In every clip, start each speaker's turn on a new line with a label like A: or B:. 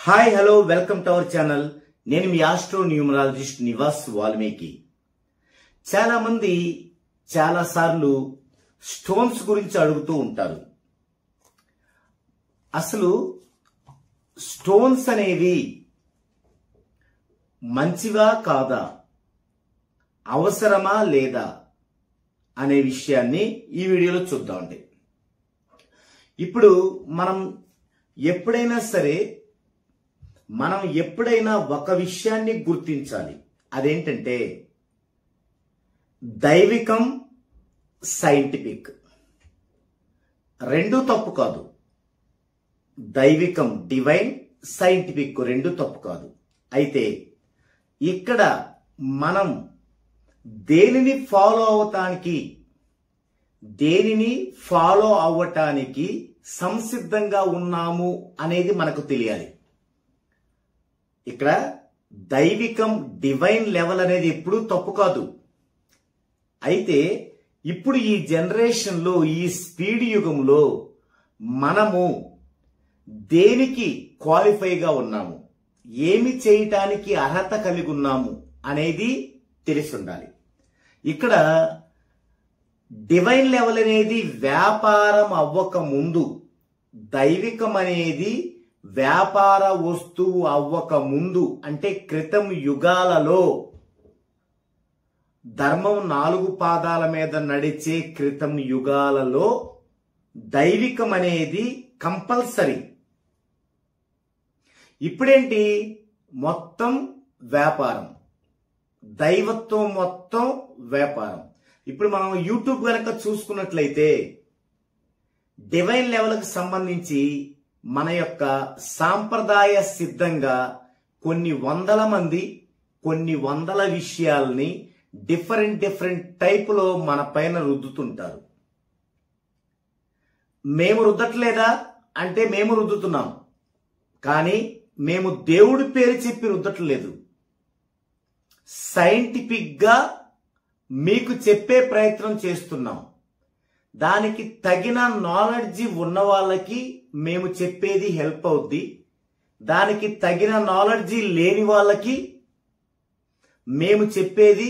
A: Hi hello welcome to our channel. నేను మీ astro numerologist Nivas Valmiki. చాలా మంది చాలా సార్లు స్టోన్స్ గురించి అడుగుతూ ఉంటారు. అసలు స్టోన్స్ అనేవి మంచివా కాదా, అవసరమా లేదా అనే విషయాన్ని ఈ వీడియోలో చూద్దామండి. ఇప్పుడు మనం ఎప్పుడైనా ఒక విషయాన్ని గుర్తించాలి. అదేంటంటే దైవికం, సైంటిఫిక్ రెండు తప్పు కాదు. దైవికం డివైన్, సైంటిఫిక్ రెండు తప్పు కాదు. అయితే ఇక్కడ మనం దేనిని ఫాలో అవ్వటానికి సంసిద్ధంగా ఉన్నాము అనేది మనకు తెలియాలి. ఇక్కడ దైవికం డివైన్ లెవెల్ అనేది ఎప్పుడూ తప్పు కాదు. అయితే ఇప్పుడు ఈ జనరేషన్లో, ఈ స్పీడ్ యుగంలో మనము దేనికి క్వాలిఫైగా ఉన్నాము, ఏమి చేయటానికి అర్హత కలిగి ఉన్నాము అనేది తెలిసి ఉండాలి. ఇక్కడ డివైన్ లెవెల్ అనేది వ్యాపారం అవ్వక ముందు, దైవికం అనేది వ్యాపార వస్తువు అవ్వక ముందు, అంటే క్రితం యుగాలలో ధర్మం 4 పాదాల మీద నడిచే క్రితం యుగాలలో దైవికం అనేది కంపల్సరీ. ఇప్పుడేంటి, మొత్తం వ్యాపారం, దైవత్వం మొత్తం వ్యాపారం. ఇప్పుడు మనం యూట్యూబ్ కనుక చూసుకున్నట్లయితే డివైన్ లెవెల్కి సంబంధించి మన యొక్క సాంప్రదాయ సిద్ధంగా కొన్ని వందల మంది కొన్ని వందల విషయాల్ని డిఫరెంట్ టైపులో మన పైన రుద్దుతుంటారు. మేము రుద్దట్లేదా అంటే మేము రుద్దుతున్నాం, కానీ మేము దేవుడి పేరు చెప్పి రుద్దట్లేదు. సైంటిఫిక్ గా మీకు చెప్పే ప్రయత్నం చేస్తున్నాం. దానికి తగిన నాలెడ్జి ఉన్న వాళ్ళకి మేము చెప్పేది హెల్ప్ అవుద్ది. దానికి తగిన నాలెడ్జి లేని వాళ్ళకి మేము చెప్పేది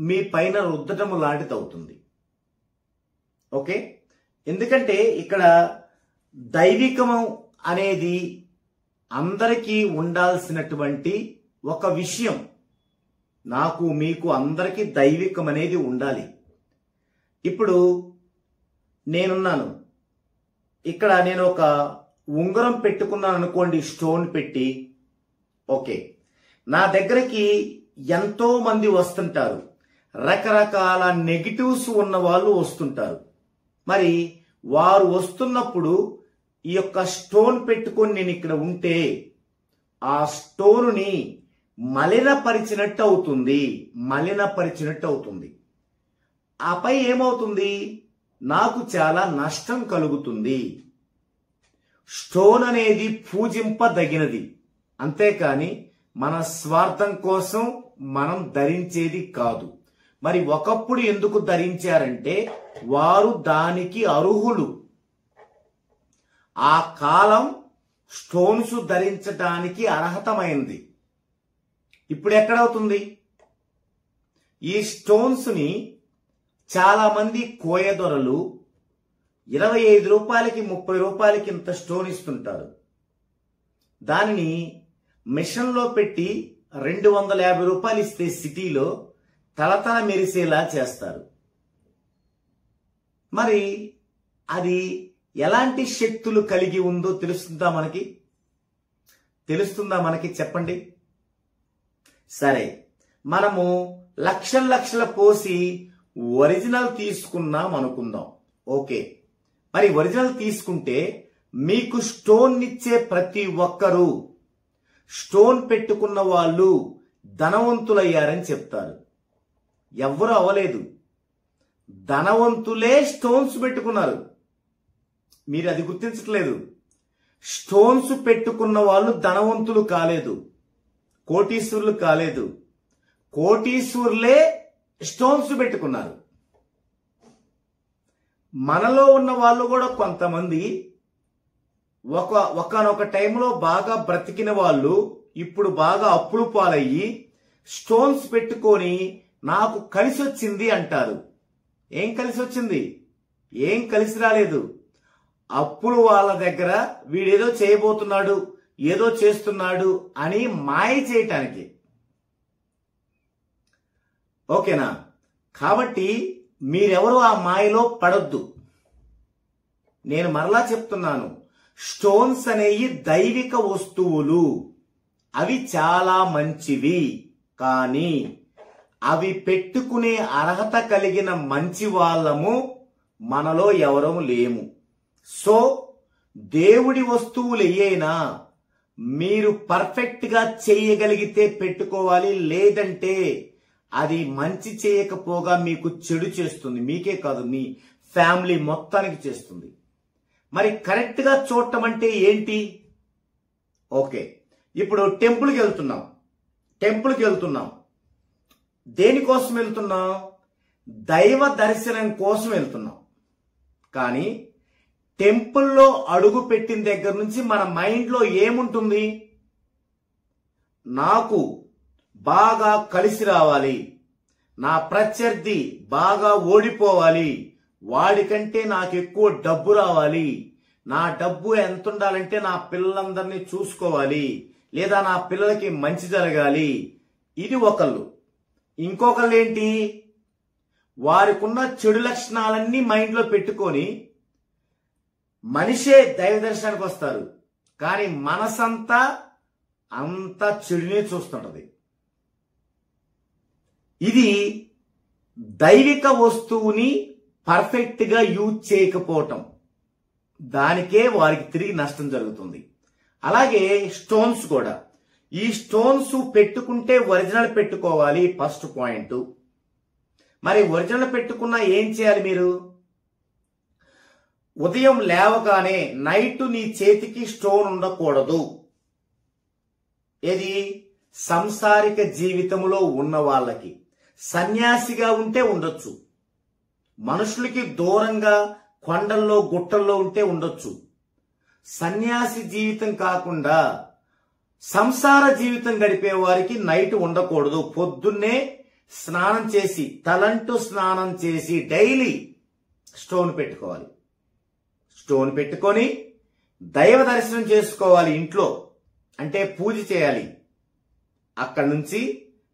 A: మీ పైన రుద్దటం లాంటిది అవుతుంది. ఓకే, ఎందుకంటే ఇక్కడ దైవికము అనేది అందరికీ ఉండాల్సినటువంటి ఒక విషయం. నాకు, మీకు, అందరికీ దైవికం అనేది ఉండాలి. ఇప్పుడు నేనున్నాను, ఇక్కడ నేను ఒక ఉంగరం పెట్టుకున్నాను అనుకోండి, స్టోన్ పెట్టి. ఓకే, నా దగ్గరికి ఎంతో మంది వస్తుంటారు, రకరకాల నెగిటివ్స్ ఉన్న వాళ్ళు వస్తుంటారు. మరి వారు వస్తున్నప్పుడు ఈ యొక్క స్టోన్ పెట్టుకొని నేను ఇక్కడ ఉంటే ఆ స్టోనుని మలినపరిచినట్టు అవుతుంది. ఆపై ఏమవుతుంది, నాకు చాలా నష్టం కలుగుతుంది. స్టోన్ అనేది పూజింపదగినది, అంతేకాని మన స్వార్థం కోసం మనం ధరించేది కాదు. మరి ఒకప్పుడు ఎందుకు ధరించారంటే వారు దానికి అర్హులు. ఆ కాలం స్టోన్స్ ధరించడానికి అర్హతమైంది. ఇప్పుడు ఎక్కడవుతుంది, ఈ స్టోన్స్ ని చాలా మంది కోయదొరలు 25 రూపాయలకి 30 రూపాయలకి ఇంత స్టోన్ ఇస్తుంటారు. దానిని మిషన్లో పెట్టి 250 రూపాయలు ఇస్తే సిటీలో తలతల మెరిసేలా చేస్తారు. మరి అది ఎలాంటి శక్తులు కలిగి ఉందో తెలుస్తుందా మనకి చెప్పండి. సరే, మనము లక్షల పోసి ఒరిజినల్ తీసుకున్నాం అనుకుందాం. ఓకే, మరి ఒరిజినల్ తీసుకుంటే మీకు స్టోన్ ఇచ్చే ప్రతి ఒక్కరూ స్టోన్ పెట్టుకున్న వాళ్ళు ధనవంతులయ్యారని చెప్తారు. ఎవ్వరూ అవ్వలేదు, ధనవంతులే స్టోన్స్ పెట్టుకున్నారు. మీరు అది గుర్తించట్లేదు. స్టోన్స్ పెట్టుకున్న వాళ్ళు ధనవంతులు కాలేదు, కోటీశ్వరులు కాలేదు. కోటీశ్వరులే స్టోన్స్ పెట్టుకున్నారు. మనలో ఉన్న వాళ్ళు కూడా కొంతమంది ఒకనొక టైంలో బాగా బ్రతికిన వాళ్ళు ఇప్పుడు బాగా అప్పులు పాలయ్యి స్టోన్స్ పెట్టుకొని నాకు కలిసి వచ్చింది అంటారు. ఏం కలిసి వచ్చింది? ఏం కలిసి రాలేదు. అప్పులు వాళ్ళ దగ్గర వీడేదో చేయబోతున్నాడు, ఏదో చేస్తున్నాడు అని మాయ చేయటానికి. ఓకేనా? కాబట్టి మీరెవరు ఆ మాయలో పడొద్దు. నేను మరలా చెప్తున్నాను, స్టోన్స్ అనేవి దైవిక వస్తువులు. అవి చాలా మంచివి. కానీ అవి పెట్టుకునే అర్హత కలిగిన మంచి వాళ్ళము మనలో ఎవరూ లేము. సో దేవుడి వస్తువులు ఏయైనా మీరు పర్ఫెక్ట్ గా చేయగలిగితే పెట్టుకోవాలి. లేదంటే అది మంచి చేయకపోగా మీకు చెడు చేస్తుంది. మీకే కాదు, మీ ఫ్యామిలీ మొత్తానికి చేస్తుంది. మరి కరెక్ట్ గా చూడటం అంటే ఏంటి? ఓకే, ఇప్పుడు టెంపుల్కి వెళ్తున్నాం. దేనికోసం వెళ్తున్నాం? దైవ దర్శనం కోసం వెళ్తున్నాం. కానీ టెంపుల్లో అడుగు పెట్టిన దగ్గర నుంచి మన మైండ్లో ఏముంటుంది? నాకు బాగా కలిసి రావాలి, నా ప్రత్యర్థి బాగా ఓడిపోవాలి, వాడికంటే నాకు ఎక్కువ డబ్బు రావాలి, నా డబ్బు ఎంత ఉండాలంటే నా పిల్లలందరినీ చూసుకోవాలి, లేదా నా పిల్లలకి మంచి జరగాలి. ఇది ఒకళ్ళు. ఇంకొకళ్ళు ఏంటి? వారికున్న చెడు లక్షణాలన్నీ మైండ్లో పెట్టుకొని మనిషే దైవ దర్శనానికి వస్తారు, కానీ మనసంతా అంతా చెడునే చూస్తుంటది. ఇది దైవిక వస్తువుని పర్ఫెక్ట్ గా యూజ్ చేయకపోవటం, దానికే వారికి తిరిగి నష్టం జరుగుతుంది. అలాగే స్టోన్స్ కూడా. ఈ స్టోన్స్ పెట్టుకుంటే ఒరిజినల్ పెట్టుకోవాలి, ఫస్ట్ పాయింట్. మరి ఒరిజినల్ పెట్టుకున్నా ఏం చేయాలి మీరు? ఉదయం లేవగానే నైట్ నీ చేతికి స్టోన్ ఉండకూడదు. ఏది? సంసారిక జీవితంలో ఉన్న వాళ్ళకి. సన్యాసిగా ఉంటే ఉండొచ్చు, మనుషులకి దూరంగా కొండల్లో గుట్టల్లో ఉంటే ఉండొచ్చు. సన్యాసి జీవితం కాకుండా సంసార జీవితం గడిపే వారికి నైట్ ఉండకూడదు. పొద్దున్నే స్నానం చేసి, తలంటు స్నానం చేసి డైలీ స్టోన్ పెట్టుకోవాలి. స్టోన్ పెట్టుకొని దైవ దర్శనం చేసుకోవాలి ఇంట్లో, అంటే పూజ చేయాలి. అక్కడి నుంచి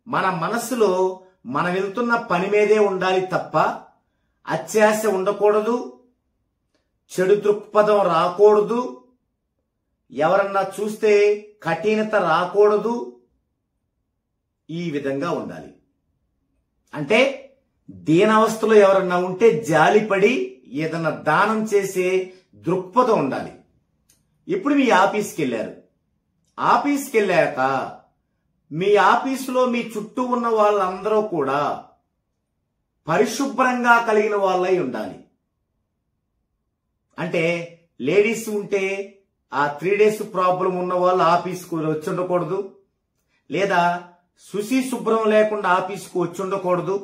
A: మన మనసులో మనం వెళ్తున్న పని మీదే ఉండాలి తప్ప అత్యాశ ఉండకూడదు, చెడు దృక్పథం రాకూడదు, ఎవరన్నా చూస్తే కఠినత రాకూడదు. ఈ విధంగా ఉండాలి. అంటే దీనావస్థలో ఎవరన్నా ఉంటే జాలిపడి ఏదన్నా దానం చేసే దృక్పథం ఉండాలి. ఇప్పుడు మీ ఆఫీస్కి వెళ్ళారు. ఆఫీస్కి వెళ్ళాక మీ ఆఫీసులో మీ చుట్టూ ఉన్న వాళ్ళందరూ కూడా పరిశుభ్రంగా కలిగిన వాళ్ళై ఉండాలి. అంటే లేడీస్ ఉంటే ఆ 3 days ప్రాబ్లం ఉన్న వాళ్ళు ఆఫీస్కు వచ్చి ఉండకూడదు, లేదా శుచి శుభ్రం లేకుండా ఆఫీస్కు వచ్చి ఉండకూడదు.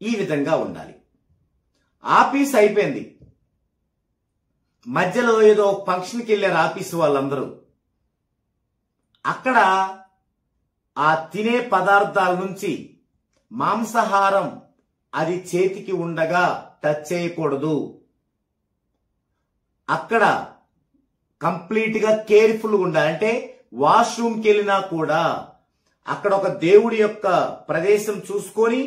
A: ఈ విధంగా ఉండాలి. ఆఫీస్ అయిపోయింది, మధ్యలో ఏదో ఫంక్షన్కి వెళ్ళారు ఆఫీసు వాళ్ళందరూ. అక్కడ ఆ తినే పదార్థాల నుంచి మాంసాహారం అది చేతికి ఉండగా టచ్ చేయకూడదు. అక్కడ కంప్లీట్ గా కేర్ఫుల్ ఉండాలి. అంటే వాష్రూమ్కి వెళ్ళినా కూడా అక్కడ ఒక దేవుడి యొక్క ప్రదేశం చూసుకొని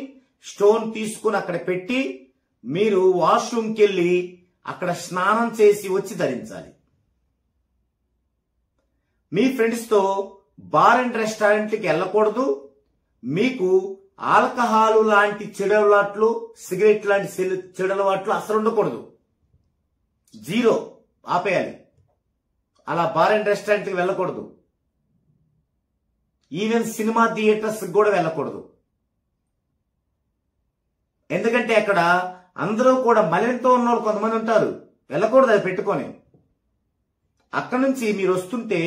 A: స్టోన్ తీసుకుని అక్కడ పెట్టి మీరు వాష్రూమ్కి వెళ్ళి అక్కడ స్నానం చేసి వచ్చి ధరించాలి. మీ ఫ్రెండ్స్ తో బార్ అండ్ రెస్టారెంట్కి వెళ్ళకూడదు. మీకు ఆల్కహాల్ లాంటి చెడు అలవాట్లు, సిగరెట్ లాంటి చెడు అలవాట్లు అసలు ఉండకూడదు. 0 ఆపేయాలి. అలా బార్ అండ్ రెస్టారెంట్కి వెళ్ళకూడదు. ఈవెన్ సినిమా థియేటర్స్ కూడా వెళ్ళకూడదు. ఎందుకంటే అక్కడ అందరూ కూడా మలినంతో ఉన్న వాళ్ళు కొంతమంది ఉంటారు, వెళ్ళకూడదు అది పెట్టుకొని. అక్కడి నుంచి మీరు వస్తుంటే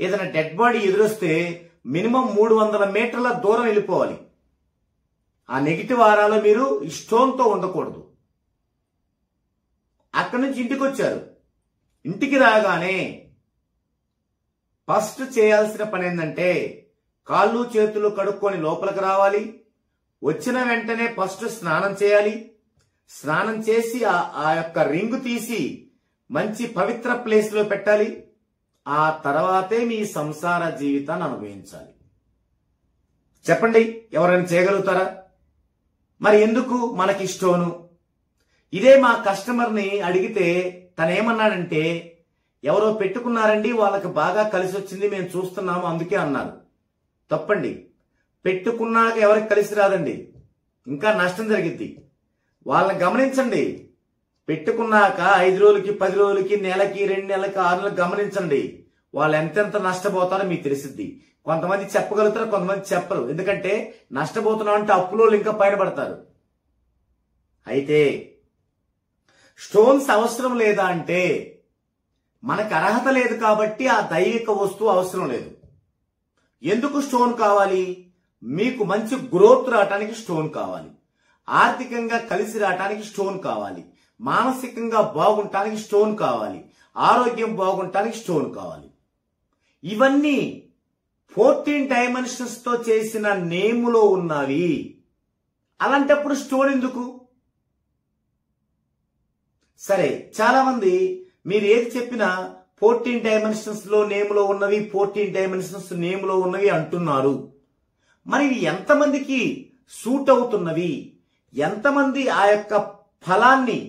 A: ఏదైనా డెడ్ బాడీ ఎదురొస్తే మినిమం 300 మీటర్ల దూరం వెళ్ళిపోవాలి. ఆ నెగిటివ్ ఆరాలో మీరు స్టోన్తో ఉండకూడదు. అక్కడి నుంచి ఇంటికి వచ్చారు, ఇంటికి రాగానే ఫస్ట్ చేయాల్సిన పని ఏంటంటే కాళ్ళు చేతులు కడుక్కొని లోపలికి రావాలి. వచ్చిన వెంటనే ఫస్ట్ స్నానం చేయాలి. స్నానం చేసి ఆ యొక్క రింగు తీసి మంచి పవిత్ర ప్లేస్ లో పెట్టాలి. ఆ తర్వాతే మీ సంసార జీవితాన్ని అనుభవించాలి. చెప్పండి, ఎవరైనా చేయగలుగుతారా? మరి ఎందుకు మనకి స్టోను? ఇదే మా కస్టమర్ని అడిగితే తనేమన్నాడంటే, ఎవరో పెట్టుకున్నారండి, వాళ్ళకి బాగా కలిసి వచ్చింది, మేము చూస్తున్నాము అందుకే అన్నారు. తప్పండి. పెట్టుకున్నాక ఎవరికి కలిసి రాదండి, ఇంకా నష్టం జరిగిద్ది. వాళ్ళని గమనించండి. పెట్టుకున్నాక 5 రోజులకి, 10 రోజులకి, నెలకి, 2 నెలలకి, 6 నెలలకు గమనించండి. వాళ్ళు ఎంతెంత నష్టపోతారో మీకు తెలిసిద్ది. కొంతమంది చెప్పగలుగుతారు, కొంతమంది చెప్పరు. ఎందుకంటే నష్టపోతున్నాం అంటే అప్పులో ఇంకా పైన పడతారు. అయితే స్టోన్స్ అవసరం లేదా అంటే మనకు అర్హత లేదు కాబట్టి ఆ దైవిక వస్తువు అవసరం లేదు. ఎందుకు స్టోన్ కావాలి? మీకు మంచి గ్రోత్ రావడానికి స్టోన్ కావాలి, ఆర్థికంగా కలిసి రావడానికి స్టోన్ కావాలి, మానసికంగా బాగుంటానికి స్టోన్ కావాలి, ఆరోగ్యం బాగుంటానికి స్టోన్ కావాలి. ఇవన్నీ 14 డైమెన్షన్స్ తో చేసిన నేములో ఉన్నవి. అలాంటప్పుడు స్టోన్ ఎందుకు? సరే, చాలా మంది మీరు ఏది చెప్పినా 14 డైమెన్షన్స్ లో నేములో ఉన్నవి, 14 డైమెన్షన్స్ నేములో ఉన్నవి అంటున్నారు. మరి ఎంతమందికి సూట్ అవుతున్నవి, ఎంతమంది ఆ యొక్క ఫలాన్ని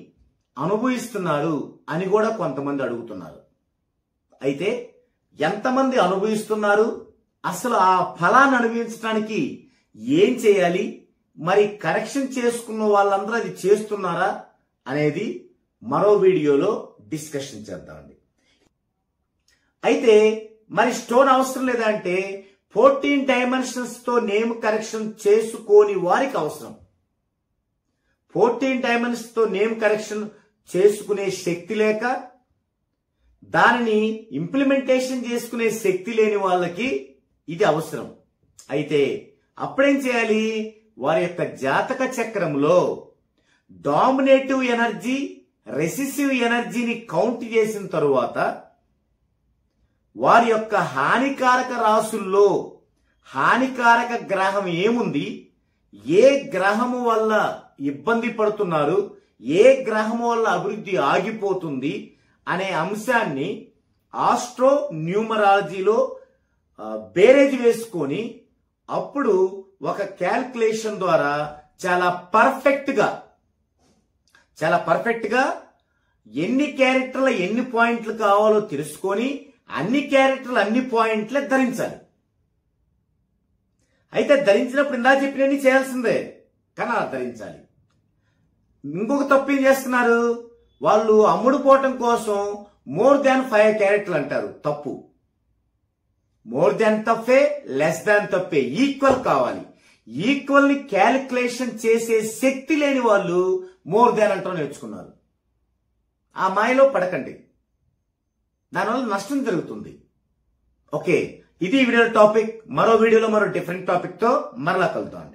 A: అనుభవిస్తున్నారు అని కూడా కొంతమంది అడుగుతున్నారు. అయితే ఎంతమంది అనుభవిస్తున్నారు, అసలు ఆ ఫలాన్ని అనుభవించడానికి ఏం చేయాలి, మరి కరెక్షన్ చేసుకున్న వాళ్ళందరూ అది చేస్తున్నారా అనేది మరో వీడియోలో డిస్కషన్ చేద్దామండి. అయితే మరి స్టోన్ అవసరం లేదా అంటే 14 డైమెన్షన్స్ తో నేమ్ కరెక్షన్ చేసుకోని వారికి అవసరం. 14 డైమెన్షన్స్ తో నేమ్ కరెక్షన్ చేసుకునే శక్తి లేక దానిని ఇంప్లిమెంటేషన్ చేసుకునే శక్తి లేని వాళ్ళకి ఇది అవసరం. అయితే అప్పుడేం చేయాలి? వారి యొక్క జాతక చక్రంలో డామినేటివ్ ఎనర్జీ, రెసిసివ్ ఎనర్జీని కౌంట్ చేసిన తరువాత వారి యొక్క హానికారక రాసుల్లో హానికారక గ్రహం ఏముంది, ఏ గ్రహము వల్ల ఇబ్బంది పడుతున్నారు, ఏ గ్రహము వల్ల అభివృద్ధి ఆగిపోతుంది అనే అంశాన్ని ఆస్ట్రో న్యూమరాలజీలో బేరేజ్ వేసుకొని అప్పుడు ఒక క్యాల్కులేషన్ ద్వారా చాలా పర్ఫెక్ట్ గా ఎన్ని క్యారెక్టర్ల ఎన్ని పాయింట్లు కావాలో తెలుసుకొని అన్ని క్యారెక్టర్లు అన్ని పాయింట్లే ధరించాలి. అయితే ధరించినప్పుడు ఇందా చెప్పినన్ని చేయాల్సిందే, కానీ అలా ధరించాలి. ఇంకొక తప్పు ఏం చేస్తున్నారు, వాళ్ళు అమ్ముడు పోవటం కోసం మోర్ దాన్ 5 క్యారెక్టర్లు అంటారు. తప్పు. మోర్ దాన్ తప్పే, లెస్ దాన్ తప్పే, ఈక్వల్ కావాలి. ఈక్వల్ ని క్యాలిక్యులేషన్ చేసే శక్తి లేని వాళ్ళు మోర్ దాన్ అంటారు నేర్చుకున్నారు. ఆ మాయలో పడకండి, దానివల్ల నష్టం జరుగుతుంది. ఓకే, ఇది వీడియో టాపిక్. మరో వీడియోలో మరో డిఫరెంట్ టాపిక్ తో మరలా కలుద్దాం.